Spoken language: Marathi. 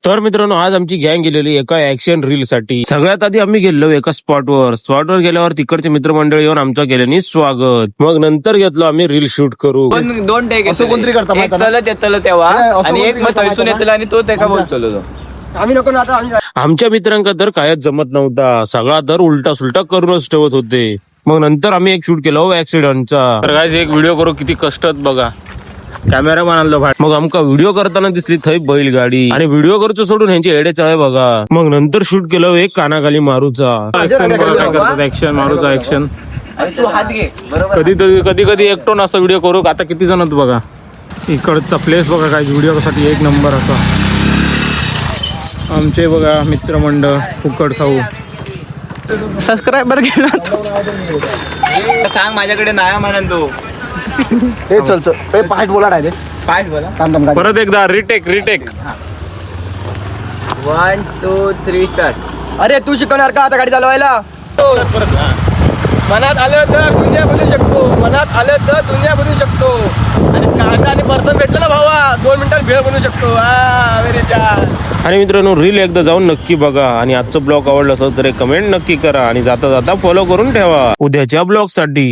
तर मित्रांनो, आज आमची गँग गेलेली एका ऍक्शन रील साठी. सगळ्यात आधी आम्ही गेलो एका स्पॉटवर गेल्यावर तिकडचे मित्रमंडळ येऊन आमचं केल्याने स्वागत. मग नंतर घेतलो आम्ही रील शूट करू. दोन टेक असं कोणतरी करता माहिती आहे ना? येतलं तेव्हा नाही, असं आणि एक कोणतरी मग करता थैसून माहिती येतलं आणि तो त्याका बोलतो तो. आम्ही नको ना आता आम्ही आमच्या मित्रांका तर कायच जमत नव्हता. सगळा तर उलटा सुलटा करूनच ठेवत होते. मग नंतर आम्ही एक शूट केला ऍक्सिडेंटचा. तर गाइस, एक व्हिडिओ करू किती कष्टात बघा. कॅमेरामॅन आणलो भाट. मग आमका व्हिडिओ करताना दिसली थै बैलगाडी आणि व्हिडिओ करतो सोडून ह्यांची एडे चाळे बघा. मग नंतर शूट केलं एक कानाखाली मारूचा ऍक्शन. काय करतात ऍक्शन मारूचा ऍक्शन. आणि तू हात घे बरोबर. कधी कधी एकटो नसता व्हिडिओ करू. आता किती जण आहेत बघा. इकडचा प्लेस बघा काय व्हिडिओ साठी एक नंबर असा. आमचे बघा मित्रमंडळ फुकट खाऊ. सबस्क्रायबर केला सांग माझ्याकडे नाही म्हणून तू हे चल चल ए पाठ बोला डायरेक्ट पाठ बोला. थांब थांब गाडी. परत एकदा रिटेक 1 2 3 स्टार्ट. अरे तू शिकवणार का आता गाडी चालवायला? मनात आलं तर दुनिया बनवू शकतो. मनात आलं तर दुनिया बनवू शकतो. आणि काका आणि पर्सन भेटलं ना भावा 2 मिनिटात भेळ बनवू शकतो. मेरे जान. आणि मित्रांनो, रील एकदा जाऊन नक्की बघा. आणि आजचं ब्लॉग आवडलं असेल तर एक कमेंट नक्की करा. आणि जाता जाता फॉलो करून ठेवा उद्याच्या ब्लॉग साठी.